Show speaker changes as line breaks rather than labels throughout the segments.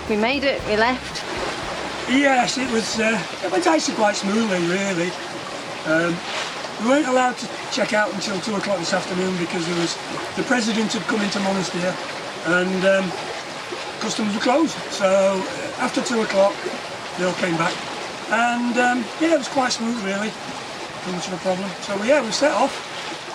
We made it, we left.
Yes, it went actually quite smoothly, really. We weren't allowed to check out until 2 o'clock this afternoon because the president had come into Monastir and customs were closed. So after 2 o'clock, they all came back. And yeah, it was quite smooth, really. Not much of a problem. So yeah, we set off.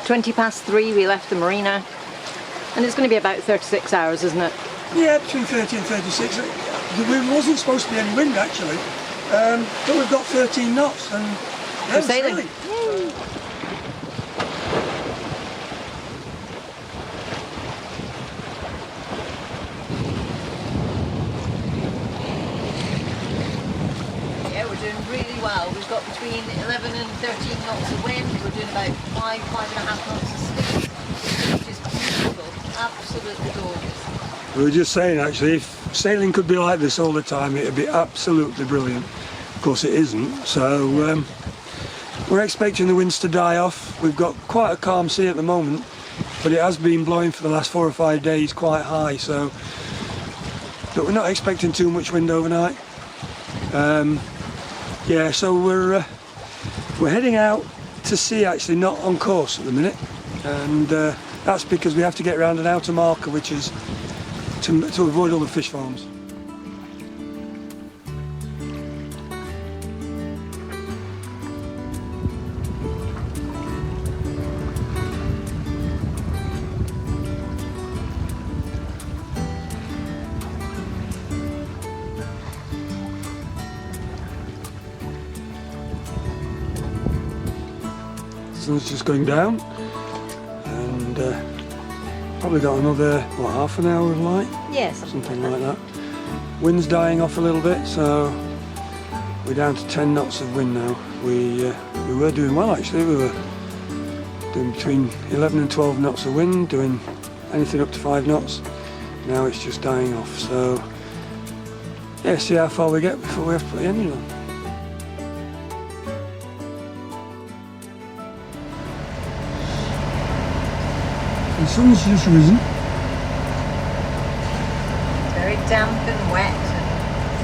3:20 we left the marina. And it's going to be about 36 hours, isn't it?
Yeah, between 30 and 36. There wasn't supposed to be any wind, actually. But we've got 13 knots and yeah,
we're sailing.
Yay.
Yeah, we're doing really well. We've got between 11 and 13 knots of wind. We're doing about 5.5 knots of speed, which is beautiful. Absolutely gorgeous.
We were just saying, actually, if sailing could be like this all the time, it would be absolutely brilliant. Of course, it isn't. So we're expecting the winds to die off. We've got quite a calm sea at the moment, but it has been blowing for the last 4 or 5 days quite high. So, but we're not expecting too much wind overnight. Yeah, so we're heading out to sea, actually, not on course at the minute, and that's because we have to get around an outer marker, which is to avoid all the fish farms. The sun's just going down, and probably got another, what, half an hour of light?
Yes.
Something like that. Wind's dying off a little bit, so we're down to 10 knots of wind now. We were doing well, actually. We were doing between 11 and 12 knots of wind, doing anything up to 5 knots. Now it's just dying off, so yeah, see how far we get before we have to put the engine on. The sun's just risen.
Very damp and wet.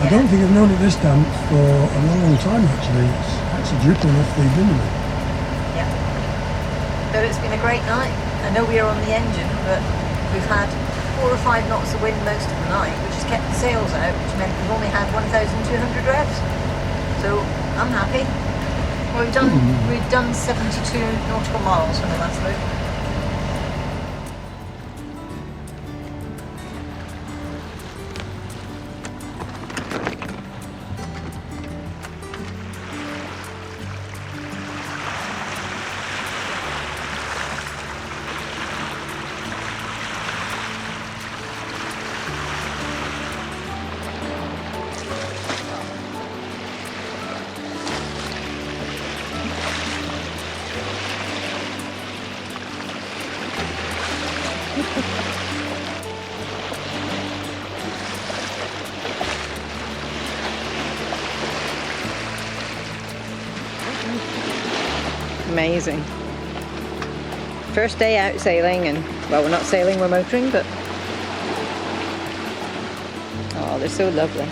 I don't think I've known it this damp for a long, long time, actually. It's actually dripping off the window.
Yeah. But it's been a great night. I know we are on the engine, but we've had 4 or 5 knots of wind most of the night, which has kept the sails out, which meant we've only had 1,200 revs. So I'm happy. Well, we've done 72 nautical miles from the last loop. Amazing. First day out sailing, and well, we're not sailing, we're motoring, but oh, they're so lovely.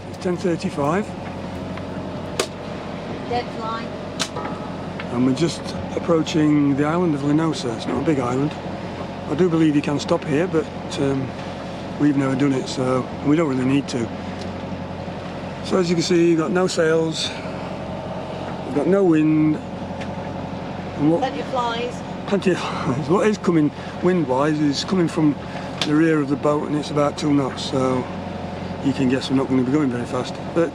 It's 10:35.
Dead fly.
And we're just approaching the island of Linosa. It's not a big island. I do believe you can stop here, but we've never done it, so we don't really need to. So as you can see, you've got no sails, you've got no wind, and
Plenty of flies.
Plenty of flies. What is coming wind-wise is coming from the rear of the boat, and it's about 2 knots, so you can guess we're not going to be going very fast. But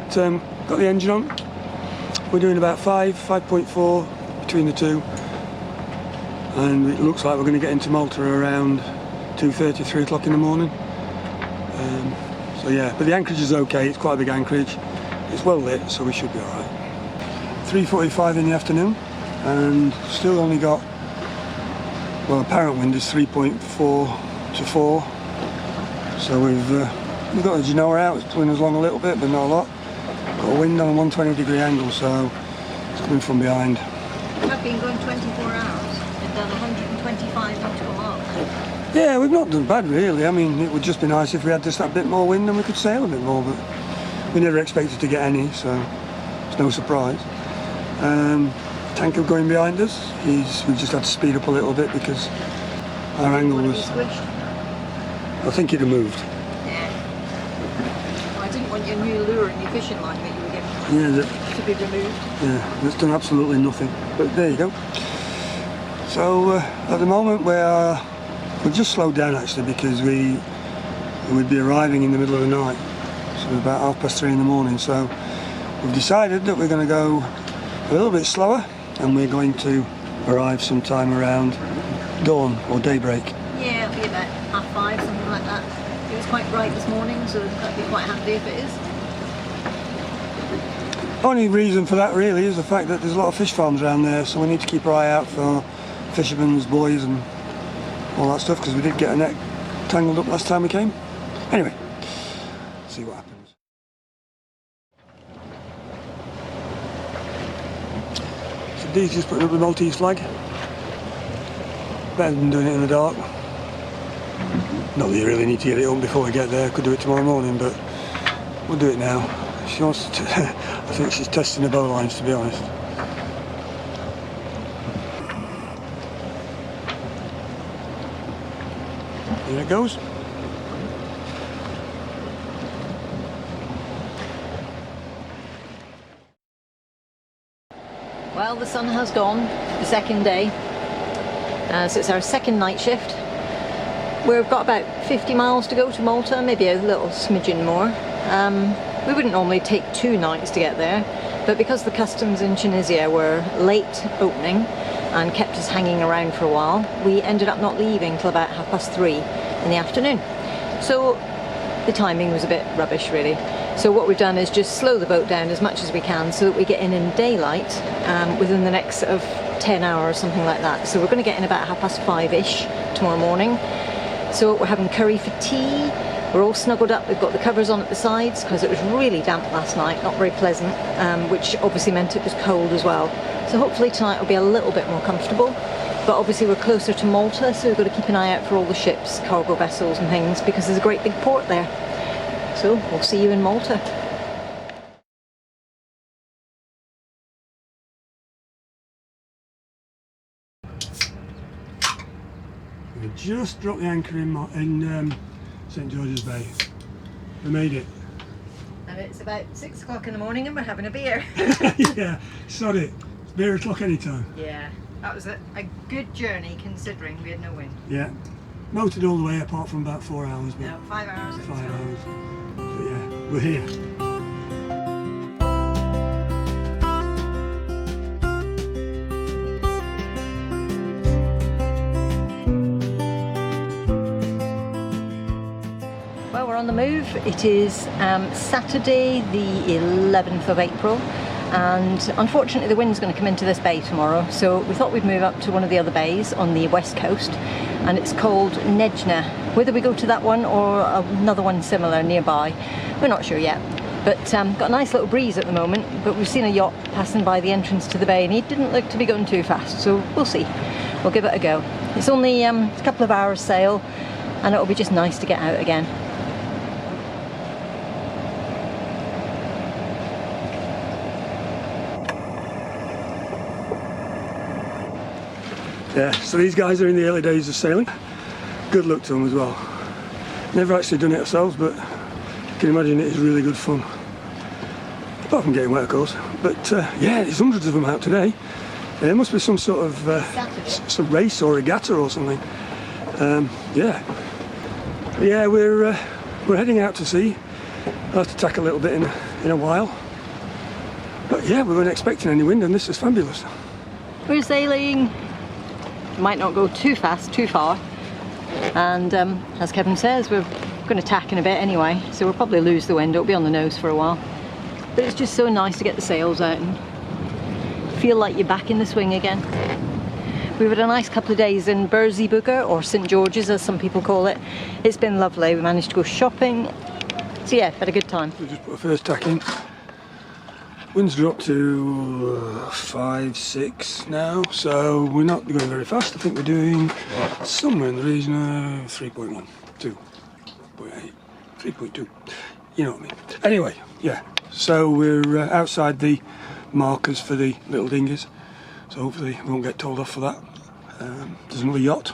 got the engine on. We're doing about 5.4 between the two. And it looks like we're going to get into Malta around 2:30, 3 o'clock in the morning. So yeah, but the anchorage is okay, it's quite a big anchorage. It's well lit, so we should be alright. 3:45 in the afternoon, and still only got, well, apparent wind is 3.4 to 4. So we've got the Genoa out, it's pulling us along a little bit, but not a lot. Got a wind on a 120-degree angle, so It's coming from behind.
I've been going 24 hours and done 125 nautical miles.
Yeah, we've not done bad really. I mean, it would just be nice if we had just that bit more wind and we could sail a bit more, but we never expected to get any, so it's no surprise. Tanker going behind us, we just had to speed up a little bit because our angle was...
Squished?
I think it'd have moved.
Yeah. Well, I didn't want your new lure and your fishing line that you were giving to be removed.
Yeah, it's done absolutely nothing, but there you go. So at the moment we've just slowed down actually because we'd be arriving in the middle of the night, so about 3:30 in the morning, so we've decided that we're going to go a little bit slower and we're going to arrive sometime around dawn or daybreak.
Yeah, it'll be about 5:30, something like that. It was quite bright this morning, so that'd be quite handy if it is.
Only reason for that really is the fact that there's a lot of fish farms around there, so we need to keep our eye out for fishermen's buoys and all that stuff, because we did get a net tangled up last time we came. Anyway, see what happens. So Dee's just putting up the Maltese flag. Better than doing it in the dark. Not that you really need to get it up before we get there, could do it tomorrow morning, but we'll do it now. She wants to, I think she's testing the bowlines, to be honest. Here it goes.
Well, the sun has gone, the second day, so it's our second night shift. We've got about 50 miles to go to Malta, maybe a little smidgen more. We wouldn't normally take 2 nights to get there, but because the customs in Tunisia were late opening and kept us hanging around for a while, we ended up not leaving till about 3:30 in the afternoon. So the timing was a bit rubbish really. So what we've done is just slow the boat down as much as we can so that we get in daylight within the next sort of 10 hours, something like that. So we're going to get in about 5:30-ish tomorrow morning. So we're having curry for tea. We're all snuggled up, we've got the covers on at the sides because it was really damp last night, not very pleasant, which obviously meant it was cold as well. So hopefully tonight will be a little bit more comfortable. But obviously we're closer to Malta, so we've got to keep an eye out for all the ships, cargo vessels and things, because there's a great big port there. So we'll see you in Malta.
We just dropped the anchor in St George's Bay. We made it.
And it's about 6 o'clock in the morning and we're having a beer.
Yeah, sod it. It's beer o'clock anytime.
Yeah, that was a good journey considering we had no wind.
Yeah, motored all the way apart from about 4 hours. But
No, 5 hours.
5 hours. But yeah, we're here.
On the move. It is Saturday the 11th of April, and unfortunately the wind's going to come into this bay tomorrow, so we thought we'd move up to one of the other bays on the west coast, and it's called Nejna. Whether we go to that one or another one similar nearby, we're not sure yet, but got a nice little breeze at the moment, but we've seen a yacht passing by the entrance to the bay and he didn't look to be going too fast, so we'll see. We'll give it a go. It's only a couple of hours sail and it'll be just nice to get out again.
Yeah, so these guys are in the early days of sailing. Good luck to them as well. Never actually done it ourselves, but you can imagine it is really good fun. Apart from getting wet, of course. But yeah, there's hundreds of them out today. There must be some sort of some race or regatta or something. Yeah, we're heading out to sea. I'll have to tack a little bit in a while. But yeah, we weren't expecting any wind, and this is fabulous.
We're sailing. Might not go too fast, too far, and as Kevin says, we're going to tack in a bit anyway, so we'll probably lose the wind. It'll be on the nose for a while, but it's just so nice to get the sails out and feel like you're back in the swing again. We've had a nice couple of days in Berseybuga, or St George's as some people call it. It's been lovely. We managed to go shopping, so yeah, had a good time.
We just put a first tack in. Winds dropped to 5, 6 now, so we're not going very fast. I think we're doing somewhere in the region of 3.1, 2.8, 3.2. You know what I mean. Anyway, yeah. So we're outside the markers for the little dinghies, so hopefully we won't get told off for that. There's another yacht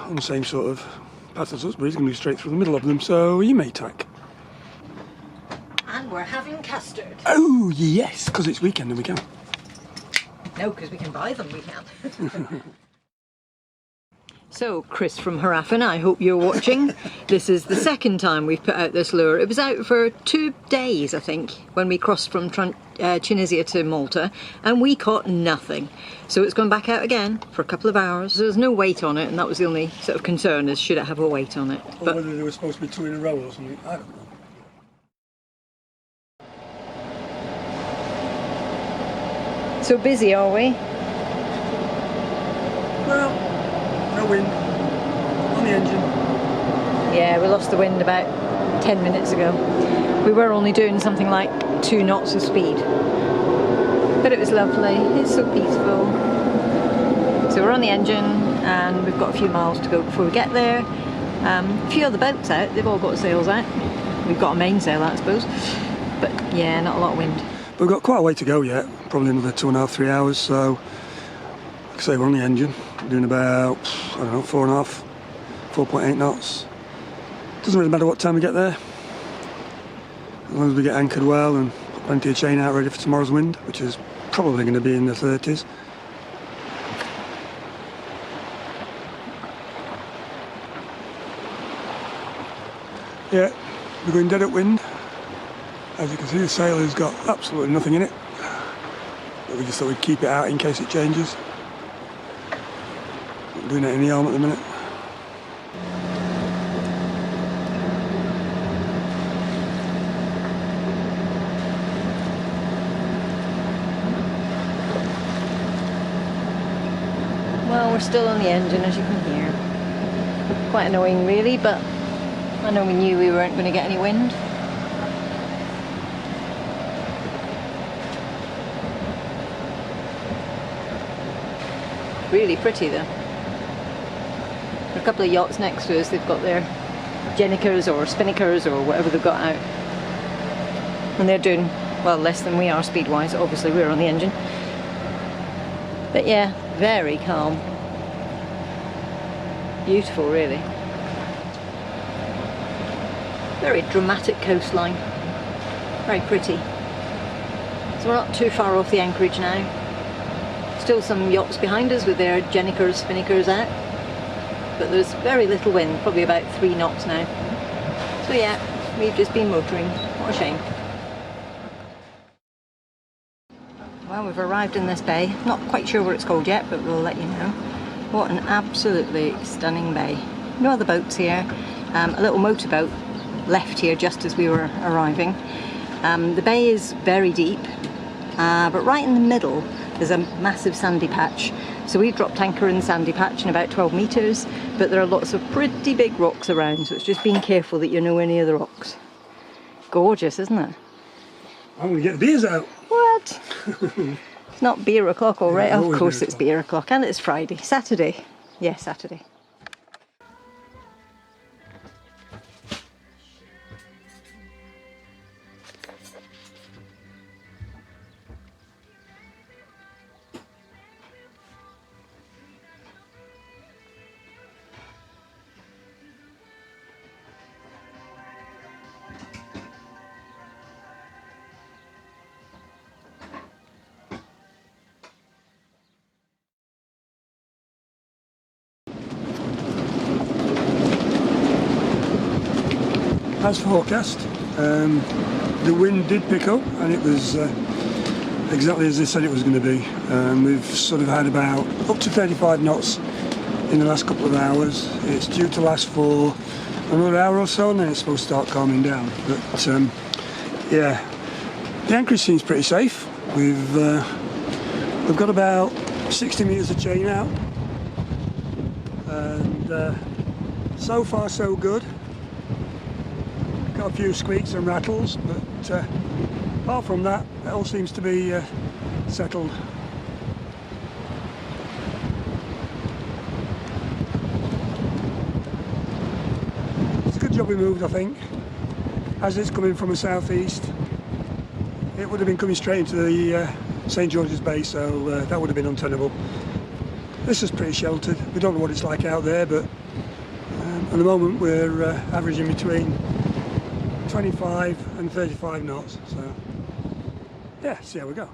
on the same sort of path as us, but he's going to be straight through the middle of them, so you may tack.
And we're having custard.
Oh yes, because it's weekend and we can.
No, because we can buy them, we can. So, Chris from Haraffin, I hope you're watching. This is the second time we've put out this lure. It was out for 2 days, I think, when we crossed from Tunisia to Malta, and we caught nothing. So it's gone back out again for a couple of hours. There's no weight on it, and that was the only sort of concern, is should it have a weight on it.
Or whether they were supposed to be 2 in a row or something, I don't know.
So busy, are we?
Well, no wind on the engine.
Yeah, we lost the wind about 10 minutes ago. We were only doing something like 2 knots of speed. But it was lovely, it's so peaceful. So we're on the engine and we've got a few miles to go before we get there. A few other boats out, they've all got sails out. We've got a mainsail out, I suppose. But yeah, not a lot of wind.
We've got quite a way to go yet, probably another 2.5, 3 hours, so like I say, we're on the engine, doing about, I don't know, 4.5, 4.8 knots. Doesn't really matter what time we get there, as long as we get anchored well and put plenty of chain out ready for tomorrow's wind, which is probably going to be in the 30s. Yeah, we're going dead at wind. As you can see, the sail has got absolutely nothing in it, but we just thought we'd keep it out in case it changes. Not doing it in the arm at the minute.
Well, we're still on the engine, as you can hear. Quite annoying really, but I know we knew we weren't going to get any wind. Really pretty though. There are a couple of yachts next to us, they've got their jennikers or spinnakers or whatever they've got out. And they're doing, well, less than we are speed wise, obviously we're on the engine. But yeah, very calm. Beautiful really. Very dramatic coastline. Very pretty. So we're not too far off the anchorage now. Still some yachts behind us with their jennikers, spinnakers out, but there's very little wind, probably about 3 knots now. So yeah, we've just been motoring. What a shame. Well, we've arrived in this bay. Not quite sure what it's called yet, but we'll let you know. What an absolutely stunning bay. No other boats here. A little motorboat left here just as we were arriving. The bay is very deep, but right in the middle there's a massive sandy patch. So we've dropped anchor in the sandy patch in about 12 metres, but there are lots of pretty big rocks around, so it's just being careful that you're nowhere near the rocks. Gorgeous, isn't it?
I'm going to get the beers out.
What? It's not beer o'clock already.
Yeah,
of course
beer
it's beer o'clock, and it's Friday. Saturday. Yeah, Saturday.
As forecast, the wind did pick up and it was exactly as they said it was going to be. We've sort of had about up to 35 knots in the last couple of hours. It's due to last for another hour or so and then it's supposed to start calming down. But yeah, the anchorage seems pretty safe. We've got about 60 metres of chain out and so far so good. Got a few squeaks and rattles, but apart from that, it all seems to be settled. It's a good job we moved, I think. As it's coming from the southeast, it would have been coming straight into the St George's Bay, so that would have been untenable. This is pretty sheltered. We don't know what it's like out there, but at the moment we're averaging between 25 and 35 knots, so yeah, see how we go.